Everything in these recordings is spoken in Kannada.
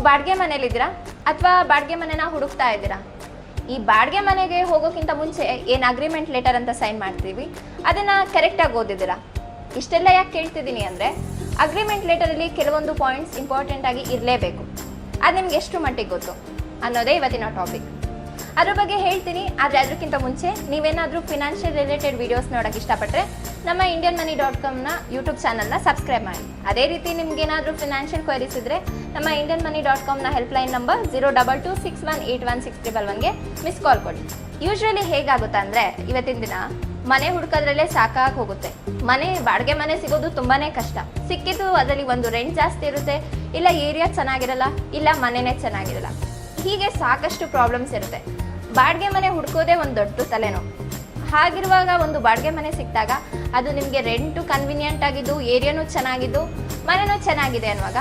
ಬಾಡಿಗೆ ಮನೇಲಿದ್ದೀರಾ ಅಥವಾ ಬಾಡಿಗೆ ಮನೆನ ಹುಡುಕ್ತಾ ಇದ್ದೀರಾ? ಈ ಬಾಡಿಗೆ ಮನೆಗೆ ಹೋಗೋಕ್ಕಿಂತ ಮುಂಚೆ ಏನು ಅಗ್ರಿಮೆಂಟ್ ಲೆಟರ್ ಅಂತ ಸೈನ್ ಮಾಡ್ತೀವಿ ಅದನ್ನು ಕರೆಕ್ಟಾಗಿ ಓದಿದ್ದೀರಾ? ಇಷ್ಟೆಲ್ಲ ಯಾಕೆ ಕೇಳ್ತಿದ್ದೀನಿ ಅಂದರೆ, ಅಗ್ರಿಮೆಂಟ್ ಲೆಟರಲ್ಲಿ ಕೆಲವೊಂದು ಪಾಯಿಂಟ್ಸ್ ಇಂಪಾರ್ಟೆಂಟ್ ಆಗಿ ಇರಲೇಬೇಕು. ಅದು ನಿಮ್ಗೆ ಎಷ್ಟು ಮಟ್ಟಿಗೆ ಗೊತ್ತು ಅನ್ನೋದೇ ಇವತ್ತಿನ ಟಾಪಿಕ್. ಅದ್ರ ಬಗ್ಗೆ ಹೇಳ್ತೀನಿ. ಆದರೆ ಅದಕ್ಕಿಂತ ಮುಂಚೆ ನೀವೇನಾದರೂ ಫಿನಾನ್ಷಿಯಲ್ ರಿಲೇಟೆಡ್ ವೀಡಿಯೋಸ್ ನೋಡೋಕ್ಕೆ ಇಷ್ಟಪಟ್ಟರೆ ನಮ್ಮ indianmoney.comನ ಯೂಟ್ಯೂಬ್ ಚಾನಲ್ನ ಸಬ್ಸ್ಕ್ರೈಬ್ ಮಾಡಿ. ಅದೇ ರೀತಿ ನಿಮ್ಗೇನಾದರೂ ಫಿನಾನ್ಷಿಯಲ್ ಕ್ವೈರೀಸ್ ಇದ್ದರೆ ನಮ್ಮ indianmoney.comನ ಹೆಲ್ಪ್ಲೈನ್ ನಂಬರ್ 0226181611ಗೆ ಮಿಸ್ ಕಾಲ್ ಕೊಡಿ. ಯೂಶ್ವಲಿ ಹೇಗಾಗುತ್ತೆ ಅಂದರೆ, ಇವತ್ತಿನ ದಿನ ಮನೆ ಹುಡುಕೋದ್ರಲ್ಲೇ ಸಾಕಾಗಿ ಹೋಗುತ್ತೆ. ಬಾಡಿಗೆ ಮನೆ ಸಿಗೋದು ತುಂಬಾ ಕಷ್ಟ. ಸಿಕ್ಕಿದ್ದು ಅದರಲ್ಲಿ ಒಂದು ರೆಂಟ್ ಜಾಸ್ತಿ ಇರುತ್ತೆ, ಇಲ್ಲ ಏರಿಯಾ ಚೆನ್ನಾಗಿರಲ್ಲ, ಇಲ್ಲ ಮನೆನೇ ಚೆನ್ನಾಗಿರಲ್ಲ. ಹೀಗೆ ಸಾಕಷ್ಟು ಪ್ರಾಬ್ಲಮ್ಸ್ ಇರುತ್ತೆ. ಬಾಡಿಗೆ ಮನೆ ಹುಡ್ಕೋದೇ ಒಂದು ದೊಡ್ಡ ತಲೆನೋವು. ಹಾಗಿರುವಾಗ ಒಂದು ಬಾಡಿಗೆ ಮನೆ ಸಿಕ್ಕಿದಾಗ ಅದು ನಿಮಗೆ ರೆಂಟು ಕನ್ವಿನಿಯೆಂಟ್ ಆಗಿದ್ದು, ಏರಿಯಾನೂ ಚೆನ್ನಾಗಿದ್ದು, ಮನೆನೂ ಚೆನ್ನಾಗಿದೆ ಅನ್ನುವಾಗ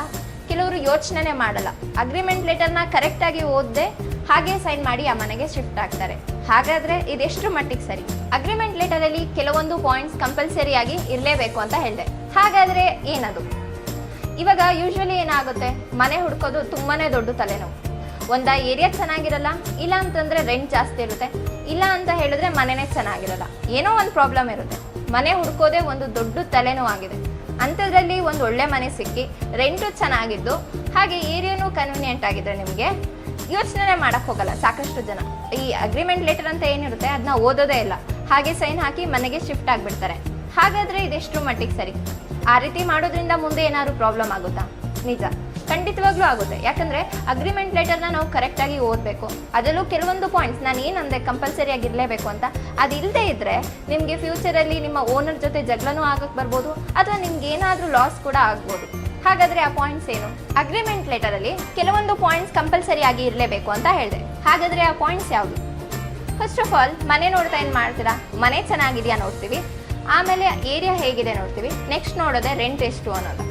ಕೆಲವರು ಯೋಚನೆ ಮಾಡಲ್ಲ. ಅಗ್ರಿಮೆಂಟ್ ಲೆಟರ್ನ ಕರೆಕ್ಟಾಗಿ ಓದದೆ ಹಾಗೆ ಸೈನ್ ಮಾಡಿ ಆ ಮನೆಗೆ ಶಿಫ್ಟ್ ಆಗ್ತಾರೆ. ಹಾಗಾದರೆ ಇದೆಷ್ಟು ಮಟ್ಟಿಗೆ ಸರಿ? ಅಗ್ರಿಮೆಂಟ್ ಲೆಟರಲ್ಲಿ ಕೆಲವೊಂದು ಪಾಯಿಂಟ್ಸ್ ಕಂಪಲ್ಸರಿಯಾಗಿ ಇರಲೇಬೇಕು ಅಂತ ಹೇಳಿದೆ. ಹಾಗಾದರೆ ಏನದು? ಇವಾಗ ಯೂಶ್ವಲಿ ಏನಾಗುತ್ತೆ, ಮನೆ ಹುಡ್ಕೋದು ತುಂಬಾ ದೊಡ್ಡ ತಲೆನೋವು. ಒಂದು ಏರಿಯಾ ಚೆನ್ನಾಗಿರಲ್ಲ, ಇಲ್ಲ ಅಂತಂದರೆ ರೆಂಟ್ ಜಾಸ್ತಿ ಇರುತ್ತೆ, ಇಲ್ಲ ಅಂತ ಹೇಳಿದ್ರೆ ಮನೆನೇ ಚೆನ್ನಾಗಿರಲ್ಲ, ಏನೋ ಒಂದು ಪ್ರಾಬ್ಲಮ್ ಇರುತ್ತೆ. ಮನೆ ಹುಡ್ಕೋದೇ ಒಂದು ದೊಡ್ಡ ತಲೆನೋವು ಆಗಿದೆ. ಅಂಥದ್ರಲ್ಲಿ ಒಂದು ಒಳ್ಳೆ ಮನೆ ಸಿಕ್ಕಿ ರೆಂಟು ಚೆನ್ನಾಗಿದ್ದು ಹಾಗೆ ಏರಿಯಾನೂ ಕನ್ವಿನಿಯೆಂಟ್ ಆಗಿದ್ರೆ ನಿಮಗೆ ಯೋಚನೆ ಮಾಡೋಕ್ಕೆ ಹೋಗಲ್ಲ ಸಾಕಷ್ಟು ಜನ. ಈ ಅಗ್ರಿಮೆಂಟ್ ಲೆಟರ್ ಅಂತ ಏನಿರುತ್ತೆ ಅದನ್ನ ಓದೋದೇ ಇಲ್ಲ, ಹಾಗೆ ಸೈನ್ ಹಾಕಿ ಮನೆಗೆ ಶಿಫ್ಟ್ ಆಗಿಬಿಡ್ತಾರೆ. ಹಾಗಾದರೆ ಇದೆಷ್ಟು ಮಟ್ಟಿಗೆ ಸರಿ? ಆ ರೀತಿ ಮಾಡೋದ್ರಿಂದ ಮುಂದೆ ಏನಾದರೂ ಪ್ರಾಬ್ಲಮ್ ಆಗುತ್ತಾ? ನಿಜ, ಖಂಡಿತವಾಗ್ಲೂ ಆಗುತ್ತೆ. ಯಾಕಂದರೆ ಅಗ್ರಿಮೆಂಟ್ ಲೆಟರ್ನ ನಾವು ಕರೆಕ್ಟಾಗಿ ಓದಬೇಕು. ಅದರಲ್ಲೂ ಕೆಲವೊಂದು ಪಾಯಿಂಟ್ಸ್ ನಾನು ಏನಂದರೆ ಕಂಪಲ್ಸರಿ ಆಗಿರಲೇಬೇಕು ಅಂತ, ಅದು ಇಲ್ಲದೆ ಇದ್ದರೆ ನಿಮಗೆ ಫ್ಯೂಚರಲ್ಲಿ ನಿಮ್ಮ ಓನರ್ ಜೊತೆ ಜಗಳನೂ ಆಗಕ್ಕೆ ಬರ್ಬೋದು, ಅಥವಾ ನಿಮ್ಗೆ ಏನಾದರೂ ಲಾಸ್ ಕೂಡ ಆಗ್ಬೋದು. ಹಾಗಾದರೆ ಆ ಪಾಯಿಂಟ್ಸ್ ಏನು? ಅಗ್ರಿಮೆಂಟ್ ಲೆಟರಲ್ಲಿ ಕೆಲವೊಂದು ಪಾಯಿಂಟ್ಸ್ ಕಂಪಲ್ಸರಿ ಆಗಿ ಇರಲೇಬೇಕು ಅಂತ ಹೇಳಿದೆ. ಹಾಗಾದರೆ ಆ ಪಾಯಿಂಟ್ಸ್ ಯಾವುದು? ಫಸ್ಟ್ ಆಫ್ ಆಲ್, ಮನೆ ನೋಡ್ತಾ ಏನು ಮಾಡ್ತೀರಾ? ಮನೆ ಚೆನ್ನಾಗಿದೆಯಾ ನೋಡ್ತೀವಿ, ಆಮೇಲೆ ಏರಿಯಾ ಹೇಗಿದೆ ನೋಡ್ತೀವಿ, ನೆಕ್ಸ್ಟ್ ನೋಡೋದೆ ರೆಂಟ್ ಎಷ್ಟು ಅನ್ನೋದು.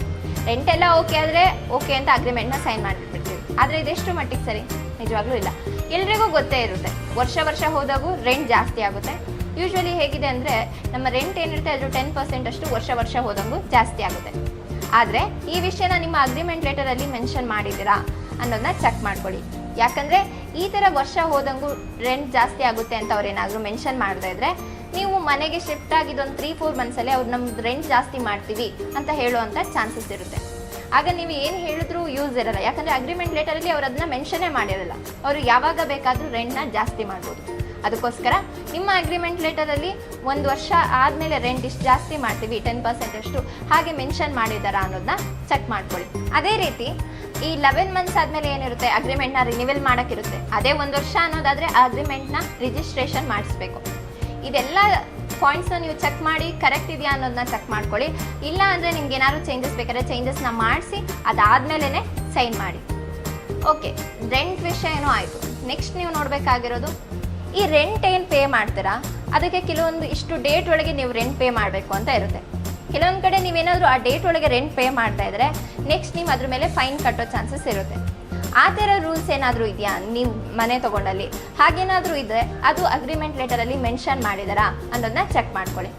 ರೆಂಟ್ ಎಲ್ಲ ಓಕೆ ಆದರೆ ಓಕೆ ಅಂತ ಅಗ್ರಿಮೆಂಟ್ನ ಸೈನ್ ಮಾಡಿಬಿಡ್ತೀವಿ. ಆದರೆ ಇದೆಷ್ಟು ಮಟ್ಟಿಗೆ ಸರಿ? ನಿಜವಾಗ್ಲೂ ಇಲ್ಲ. ಎಲ್ರಿಗೂ ಗೊತ್ತೇ ಇರುತ್ತೆ, ವರ್ಷ ಹೋದಾಗೂ ರೆಂಟ್ ಜಾಸ್ತಿ ಆಗುತ್ತೆ. ಯೂಶ್ವಲಿ ಹೇಗಿದೆ ಅಂದರೆ, ನಮ್ಮ ರೆಂಟ್ ಏನಿರುತ್ತೆ ಅದ್ರ 10% ಅಷ್ಟು ವರ್ಷ ಹೋದಂಗೂ ಜಾಸ್ತಿ ಆಗುತ್ತೆ. ಆದರೆ ಈ ವಿಷಯನ ನಿಮ್ಮ ಅಗ್ರಿಮೆಂಟ್ ಲೆಟರಲ್ಲಿ ಮೆನ್ಷನ್ ಮಾಡಿದ್ದೀರಾ ಅನ್ನೋದನ್ನ ಚೆಕ್ ಮಾಡ್ಕೊಳ್ಳಿ. ಯಾಕಂದರೆ ಈ ಥರ ವರ್ಷ ಹೋದಂಗೂ ರೆಂಟ್ ಜಾಸ್ತಿ ಆಗುತ್ತೆ ಅಂತ ಅವ್ರೇನಾದರೂ ಮೆನ್ಷನ್ ಮಾಡದೇ ಇದ್ದರೆ, ನೀವು ಮನೆಗೆ ಶಿಫ್ಟ್ ಆಗಿದ್ದೊಂದು 3-4 ಮಂತ್ಸಲ್ಲಿ ಅವ್ರು ನಮ್ದು ರೆಂಟ್ ಜಾಸ್ತಿ ಮಾಡ್ತೀವಿ ಅಂತ ಹೇಳುವಂಥ ಚಾನ್ಸಸ್ ಇರುತ್ತೆ. ಆಗ ನೀವು ಏನು ಹೇಳಿದ್ರೂ ಯೂಸ್ ಇರಲ್ಲ. ಯಾಕಂದರೆ ಅಗ್ರಿಮೆಂಟ್ ಲೆಟರಲ್ಲಿ ಅವ್ರು ಅದನ್ನ ಮೆನ್ಷನ್ನೇ ಮಾಡಿರಲ್ಲ. ಅವರು ಯಾವಾಗ ಬೇಕಾದರೂ ರೆಂಟ್ನ ಜಾಸ್ತಿ ಮಾಡ್ಬೋದು. ಅದಕ್ಕೋಸ್ಕರ ನಿಮ್ಮ ಅಗ್ರಿಮೆಂಟ್ ಲೆಟರಲ್ಲಿ 1 ವರ್ಷ ಆದಮೇಲೆ ರೆಂಟ್ ಇಷ್ಟು ಜಾಸ್ತಿ ಮಾಡ್ತೀವಿ 10% ಅಷ್ಟು ಹಾಗೆ ಮೆನ್ಷನ್ ಮಾಡಿದ್ದಾರಾ ಅನ್ನೋದನ್ನ ಚೆಕ್ ಮಾಡ್ಕೊಳ್ಳಿ. ಅದೇ ರೀತಿ ಈ 11 ಮಂತ್ಸ್ ಆದಮೇಲೆ ಏನಿರುತ್ತೆ, ಅಗ್ರಿಮೆಂಟ್ನ ರಿನಿವಲ್ ಮಾಡೋಕ್ಕಿರುತ್ತೆ. ಅದೇ 1 ವರ್ಷ ಅನ್ನೋದಾದರೆ ಆ ಅಗ್ರಿಮೆಂಟ್ನ ರಿಜಿಸ್ಟ್ರೇಷನ್ ಮಾಡಿಸ್ಬೇಕು. ಇದೆಲ್ಲ ಪಾಯಿಂಟ್ಸ್ನ ನೀವು ಚೆಕ್ ಮಾಡಿ ಕರೆಕ್ಟ್ ಇದೆಯಾ ಅನ್ನೋದನ್ನ ಚೆಕ್ ಮಾಡ್ಕೊಳ್ಳಿ. ಇಲ್ಲ ಅಂದರೆ ನಿಮ್ಗೆ ಏನಾದ್ರು ಚೇಂಜಸ್ ಬೇಕಾದ್ರೆ ಚೇಂಜಸ್ನ ಮಾಡಿಸಿ ಅದಾದಮೇಲೆ ಸೈನ್ ಮಾಡಿ. ಓಕೆ, ರೆಂಟ್ ವಿಷಯ ಏನೋ ಆಯಿತು. ನೆಕ್ಸ್ಟ್ ನೀವು ನೋಡಬೇಕಾಗಿರೋದು, ಈ ರೆಂಟ್ ಏನು ಪೇ ಮಾಡ್ತೀರಾ ಅದಕ್ಕೆ ಕೆಲವೊಂದು ಇಷ್ಟು ಡೇಟ್ ಒಳಗೆ ನೀವು ರೆಂಟ್ ಪೇ ಮಾಡಬೇಕು ಅಂತ ಇರುತ್ತೆ. ಕೆಲವೊಂದು ಕಡೆ ನೀವೇನಾದರೂ ಆ ಡೇಟ್ ಒಳಗೆ ರೆಂಟ್ ಪೇ ಮಾಡ್ತಾ ಇದ್ದರೆ ನೆಕ್ಸ್ಟ್ ನೀವು ಅದ್ರ ಮೇಲೆ ಫೈನ್ ಕಟ್ಟೋ ಚಾನ್ಸಸ್ ಇರುತ್ತೆ. ಆ ಥರ ರೂಲ್ಸ್ ಏನಾದರೂ ಇದೆಯಾ ನೀವು ಮನೆ ತೊಗೊಂಡಲ್ಲಿ? ಹಾಗೇನಾದರೂ ಇದ್ದರೆ ಅದು ಅಗ್ರಿಮೆಂಟ್ ಲೆಟರಲ್ಲಿ ಮೆನ್ಷನ್ ಮಾಡಿದಾರಾ ಅನ್ನೋದನ್ನ ಚೆಕ್ ಮಾಡ್ಕೊಳ್ಳಿ.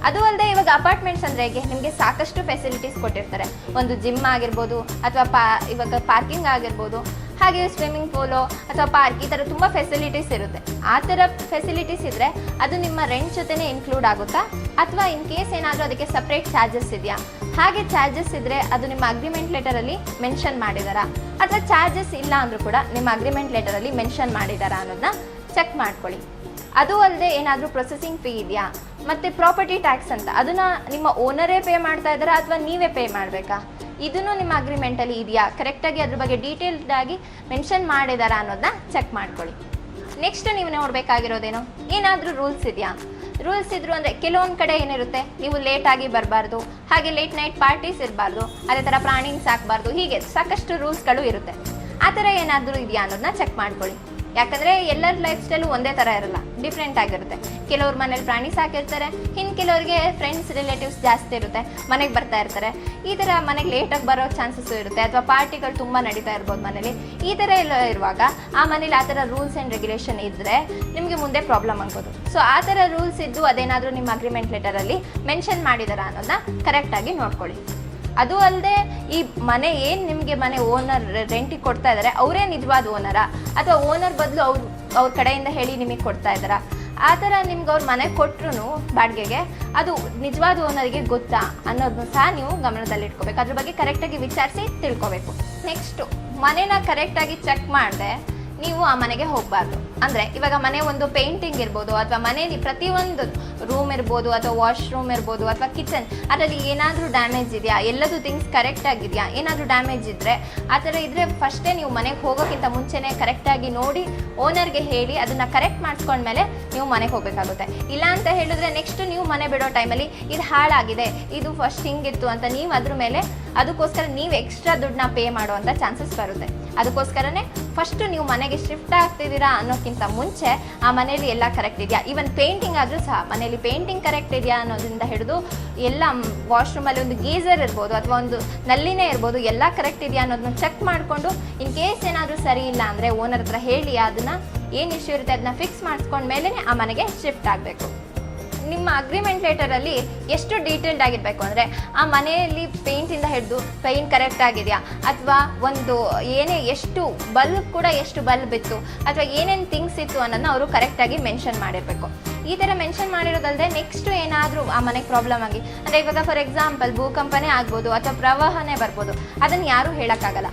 ಅದು ಅಲ್ಲದೆ ಇವಾಗ ಅಪಾರ್ಟ್ಮೆಂಟ್ಸ್ ಅಂದರೆ ಹೇಗೆ, ನಿಮಗೆ ಸಾಕಷ್ಟು ಫೆಸಿಲಿಟೀಸ್ ಕೊಟ್ಟಿರ್ತಾರೆ. ಒಂದು ಜಿಮ್ ಆಗಿರ್ಬೋದು, ಅಥವಾ ಇವಾಗ ಪಾರ್ಕಿಂಗ್ ಆಗಿರ್ಬೋದು, ಹಾಗೆ ಸ್ವಿಮ್ಮಿಂಗ್ ಪೂಲು ಅಥವಾ ಪಾರ್ಕ್, ಈ ಥರ ತುಂಬ ಫೆಸಿಲಿಟೀಸ್ ಇರುತ್ತೆ. ಆ ಥರ ಫೆಸಿಲಿಟೀಸ್ ಇದ್ದರೆ ಅದು ನಿಮ್ಮ ರೆಂಟ್ ಜೊತೆನೇ ಇನ್ಕ್ಲೂಡ್ ಆಗುತ್ತಾ, ಅಥವಾ ಇನ್ ಕೇಸ್ ಏನಾದರೂ ಅದಕ್ಕೆ ಸಪ್ರೇಟ್ ಚಾರ್ಜಸ್ ಇದೆಯಾ? ಹಾಗೆ ಚಾರ್ಜಸ್ ಇದ್ದರೆ ಅದು ನಿಮ್ಮ ಅಗ್ರಿಮೆಂಟ್ ಲೆಟರಲ್ಲಿ ಮೆನ್ಷನ್ ಮಾಡಿದಾರಾ, ಅಥವಾ ಚಾರ್ಜಸ್ ಇಲ್ಲ ಅಂದರೂ ಕೂಡ ನಿಮ್ಮ ಅಗ್ರಿಮೆಂಟ್ ಲೆಟರಲ್ಲಿ ಮೆನ್ಷನ್ ಮಾಡಿದಾರಾ ಅನ್ನೋದನ್ನ ಚೆಕ್ ಮಾಡ್ಕೊಳ್ಳಿ. ಅದು ಅಲ್ಲದೆ ಏನಾದರೂ ಪ್ರೊಸೆಸಿಂಗ್ ಫೀ ಇದೆಯಾ, ಮತ್ತು ಪ್ರಾಪರ್ಟಿ ಟ್ಯಾಕ್ಸ್ ಅಂತ ಅದನ್ನು ನಿಮ್ಮ ಓನರೇ ಪೇ ಮಾಡ್ತಾ ಇದ್ದಾರಾ ಅಥವಾ ನೀವೇ ಪೇ ಮಾಡಬೇಕಾ, ಇದನ್ನು ನಿಮ್ಮ ಅಗ್ರಿಮೆಂಟಲ್ಲಿ ಇದೆಯಾ, ಕರೆಕ್ಟಾಗಿ ಅದ್ರ ಬಗ್ಗೆ ಡೀಟೇಲ್ಡ್ ಆಗಿ ಮೆನ್ಷನ್ ಮಾಡಿದಾರಾ ಅನ್ನೋದನ್ನ ಚೆಕ್ ಮಾಡ್ಕೊಳ್ಳಿ. ನೆಕ್ಸ್ಟ್ ನೀವು ನೋಡಬೇಕಾಗಿರೋದೇನು, ಏನಾದರೂ ರೂಲ್ಸ್ ಇದೆಯಾ? ರೂಲ್ಸ್ ಇದ್ರು ಅಂದರೆ ಕೆಲವೊಂದು ಕಡೆ ಏನಿರುತ್ತೆ, ನೀವು ಲೇಟಾಗಿ ಬರಬಾರ್ದು, ಹಾಗೆ ಲೇಟ್ ನೈಟ್ ಪಾರ್ಟೀಸ್ ಇರಬಾರ್ದು, ಅದೇ ಥರ ಪ್ರಾಣಿನ ಸಾಕಬಾರ್ದು, ಹೀಗೆ ಸಾಕಷ್ಟು ರೂಲ್ಸ್ಗಳು ಇರುತ್ತೆ. ಆ ಥರ ಏನಾದರೂ ಇದೆಯಾ ಅನ್ನೋದನ್ನ ಚೆಕ್ ಮಾಡ್ಕೊಳ್ಳಿ. ಯಾಕಂದರೆ ಎಲ್ಲರ ಲೈಫ್ ಸ್ಟೈಲು ಒಂದೇ ಥರ ಇರಲ್ಲ, ಡಿಫ್ರೆಂಟ್ ಆಗಿರುತ್ತೆ. ಕೆಲವ್ರ ಮನೇಲಿ ಪ್ರಾಣಿ ಸಾಕಿರ್ತಾರೆ, ಇನ್ನು ಕೆಲವ್ರಿಗೆ ಫ್ರೆಂಡ್ಸ್ ರಿಲೇಟಿವ್ಸ್ ಜಾಸ್ತಿ ಇರುತ್ತೆ, ಮನೆಗೆ ಬರ್ತಾ ಇರ್ತಾರೆ. ಈ ಥರ ಮನೆಗೆ ಲೇಟಾಗಿ ಬರೋ ಚಾನ್ಸಸ್ಸು ಇರುತ್ತೆ, ಅಥವಾ ಪಾರ್ಟಿಗಳು ತುಂಬ ನಡೀತಾ ಇರ್ಬೋದು ಮನೇಲಿ. ಈ ಥರ ಎಲ್ಲ ಇರುವಾಗ ಆ ಮನೇಲಿ ಆ ಥರ ರೂಲ್ಸ್ ಆ್ಯಂಡ್ ರೆಗ್ಯುಲೇಷನ್ ಇದ್ದರೆ ನಿಮಗೆ ಮುಂದೆ ಪ್ರಾಬ್ಲಮ್ ಆಗ್ಬೋದು. ಸೊ ಆ ಥರ ರೂಲ್ಸ್ ಇದ್ದು ಅದೇನಾದರೂ ನಿಮ್ಮ ಅಗ್ರಿಮೆಂಟ್ ಲೆಟರಲ್ಲಿ ಮೆನ್ಷನ್ ಮಾಡಿದಾರಾ ಅನ್ನೋದನ್ನ ಕರೆಕ್ಟಾಗಿ ನೋಡ್ಕೊಳ್ಳಿ. ಅದು ಅಲ್ಲದೆ ಈ ಮನೆ ಏನು ನಿಮಗೆ ಮನೆ ಓನರ್ ರೆಂಟಿಗೆ ಕೊಡ್ತಾ ಇದ್ದಾರೆ ಅವರೇ ನಿಜವಾದ ಓನರಾ, ಅಥವಾ ಓನರ್ ಬದಲು ಅವ್ರ ಕಡೆಯಿಂದ ಹೇಳಿ ನಿಮಗೆ ಕೊಡ್ತಾ ಇದ್ದಾರಾ? ಆ ಥರ ನಿಮ್ಗೆ ಅವ್ರು ಮನೆ ಕೊಟ್ಟರು ಬಾಡಿಗೆಗೆ ಅದು ನಿಜವಾದ ಓನರಿಗೆ ಗೊತ್ತಾ ಅನ್ನೋದನ್ನು ಸಹ ನೀವು ಗಮನದಲ್ಲಿಟ್ಕೋಬೇಕು. ಅದ್ರ ಬಗ್ಗೆ ಕರೆಕ್ಟಾಗಿ ವಿಚಾರಿಸಿ ತಿಳ್ಕೊಬೇಕು. ನೆಕ್ಸ್ಟು, ಮನೇನ ಕರೆಕ್ಟಾಗಿ ಚೆಕ್ ಮಾಡಿದೆ ನೀವು ಆ ಮನೆಗೆ ಹೋಗಬಾರ್ದು. ಅಂದರೆ ಇವಾಗ ಮನೆ ಒಂದು ಪೇಂಟಿಂಗ್ ಇರ್ಬೋದು, ಅಥವಾ ಮನೆಯಲ್ಲಿ ಪ್ರತಿಯೊಂದು ರೂಮ್ ಇರ್ಬೋದು, ಅಥವಾ ವಾಶ್ರೂಮ್ ಇರ್ಬೋದು, ಅಥವಾ ಕಿಚನ್, ಅದರಲ್ಲಿ ಏನಾದರೂ ಡ್ಯಾಮೇಜ್ ಇದೆಯಾ, ಎಲ್ಲದೂ ಥಿಂಗ್ಸ್ ಕರೆಕ್ಟಾಗಿದೆಯಾ, ಏನಾದರೂ ಡ್ಯಾಮೇಜ್ ಇದ್ದರೆ ಆ ಥರ ಇದ್ದರೆ ಫಸ್ಟೇ ನೀವು ಮನೆಗೆ ಹೋಗೋಕ್ಕಿಂತ ಮುಂಚೆನೇ ಕರೆಕ್ಟಾಗಿ ನೋಡಿ ಓನರ್ಗೆ ಹೇಳಿ ಅದನ್ನು ಕರೆಕ್ಟ್ ಮಾಡಿಸ್ಕೊಂಡ್ಮೇಲೆ ನೀವು ಮನೆಗೆ ಹೋಗಬೇಕಾಗುತ್ತೆ. ಇಲ್ಲ ಅಂತ ಹೇಳಿದ್ರೆ ನೆಕ್ಸ್ಟ್ ನೀವು ಮನೆ ಬಿಡೋ ಟೈಮಲ್ಲಿ ಇದು ಹಾಳಾಗಿದೆ, ಇದು ಫಸ್ಟ್ ಹಿಂಗಿತ್ತು ಅಂತ ನೀವು ಅದ್ರ ಮೇಲೆ ಅದಕ್ಕೋಸ್ಕರ ನೀವು ಎಕ್ಸ್ಟ್ರಾ ದುಡ್ಡನ್ನ ಪೇ ಮಾಡುವಂಥ ಚಾನ್ಸಸ್ ಬರುತ್ತೆ. ಅದಕ್ಕೋಸ್ಕರನೇ ಫಸ್ಟು ನೀವು ಮನೆಗೆ ಶಿಫ್ಟ್ ಆಗ್ತಿದ್ದೀರಾ ಅನ್ನೋಕ್ಕಿಂತ ಮುಂಚೆ ಆ ಮನೆಯಲ್ಲಿ ಎಲ್ಲ ಕರೆಕ್ಟ್ ಇದೆಯಾ, ಈವನ್ ಪೇಂಟಿಂಗ್ ಆದರೂ ಸಹ ಮನೆಯಲ್ಲಿ ಪೇಂಟಿಂಗ್ ಕರೆಕ್ಟ್ ಇದೆಯಾ ಅನ್ನೋದ್ರಿಂದ ಹಿಡಿದು ಎಲ್ಲ ವಾಶ್ರೂಮಲ್ಲಿ ಒಂದು ಗೀಸರ್ ಇರ್ಬೋದು ಅಥವಾ ಒಂದು ನಲ್ಲಿನೇ ಇರ್ಬೋದು, ಎಲ್ಲ ಕರೆಕ್ಟ್ ಇದೆಯಾ ಅನ್ನೋದನ್ನ ಚೆಕ್ ಮಾಡಿಕೊಂಡು ಇನ್ ಕೇಸ್ ಏನಾದರೂ ಸರಿ ಇಲ್ಲ ಅಂದರೆ ಓನರ್ ಹತ್ರ ಹೇಳಿ ಅದನ್ನು ಏನು ಇಶ್ಯೂ ಇರುತ್ತೆ ಅದನ್ನ ಫಿಕ್ಸ್ ಮಾಡಿಸ್ಕೊಂಡ್ಮೇಲೆ ಆ ಮನೆಗೆ ಶಿಫ್ಟ್ ಆಗಬೇಕು. ನಿಮ್ಮ ಅಗ್ರಿಮೆಂಟ್ ಲೆಟರಲ್ಲಿ ಎಷ್ಟು ಡೀಟೇಲ್ಡ್ ಆಗಿರಬೇಕು ಅಂದರೆ ಆ ಮನೆಯಲ್ಲಿ ಪೇಂಟಿಂದ ಹಿಡಿದು ಪೇಂಟ್ ಕರೆಕ್ಟ್ ಆಗಿದೆಯಾ, ಅಥವಾ ಒಂದು ಎಷ್ಟು ಬಲ್ಬ್ ಕೂಡ ಎಷ್ಟು ಬಲ್ಬ್ ಇತ್ತು, ಅಥವಾ ಏನೇನು ಥಿಂಗ್ಸ್ ಇತ್ತು ಅನ್ನೋದನ್ನ ಅವರು ಕರೆಕ್ಟಾಗಿ ಮೆನ್ಷನ್ ಮಾಡಿರಬೇಕು. ಈ ಥರ ಮೆನ್ಷನ್ ಮಾಡಿರೋದಲ್ಲದೆ ನೆಕ್ಸ್ಟ್ ಏನಾದರೂ ಆ ಮನೆಗೆ ಪ್ರಾಬ್ಲಮ್ ಆಗಿ, ಅಂದರೆ ಇವಾಗ ಫಾರ್ ಎಕ್ಸಾಂಪಲ್ ಭೂಕಂಪನೇ ಆಗ್ಬೋದು ಅಥವಾ ಪ್ರವಾಹನೇ ಬರ್ಬೋದು, ಅದನ್ನು ಯಾರೂ ಹೇಳೋಕ್ಕಾಗಲ್ಲ.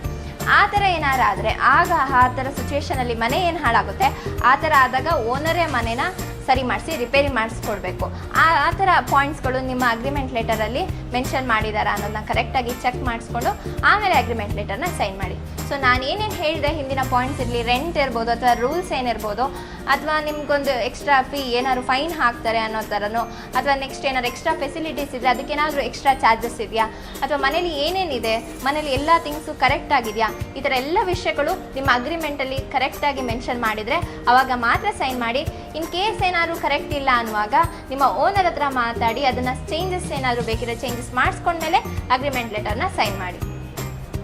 ಆ ಥರ ಏನಾರು ಆದರೆ ಆಗ ಆ ಥರ ಸಿಚುವೇಷನಲ್ಲಿ ಮನೆ ಏನು ಹಾಳಾಗುತ್ತೆ, ಆ ಥರ ಆದಾಗ ಓನರೇ ಮನೇನ ಸರಿ ಮಾಡಿಸಿ ರಿಪೇರಿ ಮಾಡಿಸ್ಕೊಡ್ಬೇಕು. ಆ ಥರ ಪಾಯಿಂಟ್ಸ್ಗಳು ನಿಮ್ಮ ಅಗ್ರಿಮೆಂಟ್ ಲೆಟರಲ್ಲಿ ಮೆನ್ಷನ್ ಮಾಡಿದಾರಾ ಅನ್ನೋದನ್ನ ಕರೆಕ್ಟಾಗಿ ಚೆಕ್ ಮಾಡಿಸ್ಕೊಂಡು ಆಮೇಲೆ ಅಗ್ರಿಮೆಂಟ್ ಲೆಟರ್ನ ಸೈನ್ ಮಾಡಿ. ಸೊ ನಾನು ಏನೇನು ಹೇಳಿದೆ ಹಿಂದಿನ ಪಾಯಿಂಟ್ಸ್ ಇರಲಿ, ರೆಂಟ್ ಇರ್ಬೋದು ಅಥವಾ ರೂಲ್ಸ್ ಏನಿರ್ಬೋದು, ಅಥವಾ ನಿಮ್ಗೊಂದು ಎಕ್ಸ್ಟ್ರಾ ಫೀ ಏನಾದ್ರು ಫೈನ್ ಹಾಕ್ತಾರೆ ಅನ್ನೋ ಥರನೋ, ಅಥವಾ ನೆಕ್ಸ್ಟ್ ಏನಾದ್ರು ಎಕ್ಸ್ಟ್ರಾ ಫೆಸಿಲಿಟೀಸ್ ಇದ್ದರೆ ಅದಕ್ಕೇನಾದರೂ ಎಕ್ಸ್ಟ್ರಾ ಚಾರ್ಜಸ್ ಇದೆಯಾ, ಅಥವಾ ಮನೇಲಿ ಏನೇನಿದೆ, ಮನೇಲಿ ಎಲ್ಲ ಥಿಂಗ್ಸು ಕರೆಕ್ಟ್ ಆಗಿದೆಯಾ, ಈ ಥರ ಎಲ್ಲ ವಿಷಯಗಳು ನಿಮ್ಮ ಅಗ್ರಿಮೆಂಟಲ್ಲಿ ಕರೆಕ್ಟಾಗಿ ಮೆನ್ಷನ್ ಮಾಡಿದರೆ ಆವಾಗ ಮಾತ್ರ ಸೈನ್ ಮಾಡಿ. ಇನ್ ಕೇಸ್ ಏನಾದರೂ ಕರೆಕ್ಟ್ ಇಲ್ಲ ಅನ್ನುವಾಗ ನಿಮ್ಮ ಓನರ್ ಹತ್ರ ಮಾತಾಡಿ ಅದನ್ನು ಚೇಂಜಸ್ ಏನಾದರೂ ಬೇಕಿದ್ರೆ ಚೇಂಜಸ್ ಮಾಡಿಸ್ಕೊಂಡ್ಮೇಲೆ ಅಗ್ರಿಮೆಂಟ್ ಲೆಟರ್ನ ಸೈನ್ ಮಾಡಿ.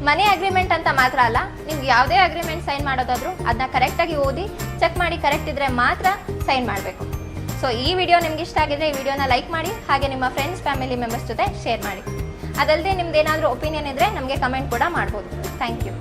ಮನೆ ಅಗ್ರಿಮೆಂಟ್ ಅಂತ ಮಾತ್ರ ಅಲ್ಲ, ನಿಮ್ಗೆ ಯಾವುದೇ ಅಗ್ರಿಮೆಂಟ್ ಸೈನ್ ಮಾಡೋದಾದರೂ ಅದನ್ನ ಕರೆಕ್ಟಾಗಿ ಓದಿ ಚೆಕ್ ಮಾಡಿ ಕರೆಕ್ಟ್ ಇದ್ದರೆ ಮಾತ್ರ ಸೈನ್ ಮಾಡಬೇಕು. ಸೊ ಈ ವಿಡಿಯೋ ನಿಮ್ಗೆ ಇಷ್ಟ ಆಗಿದ್ರೆ ಈ ವಿಡಿಯೋನ ಲೈಕ್ ಮಾಡಿ, ಹಾಗೆ ನಿಮ್ಮ ಫ್ರೆಂಡ್ಸ್ ಫ್ಯಾಮಿಲಿ ಮೆಂಬರ್ಸ್ ಜೊತೆ ಶೇರ್ ಮಾಡಿ. ಅದಲ್ಲದೆ ನಿಮ್ದು ಏನಾದರೂ ಒಪಿನಿಯನ್ ಇದ್ದರೆ ನಮಗೆ ಕಮೆಂಟ್ ಕೂಡ ಮಾಡ್ಬೋದು. Thank you.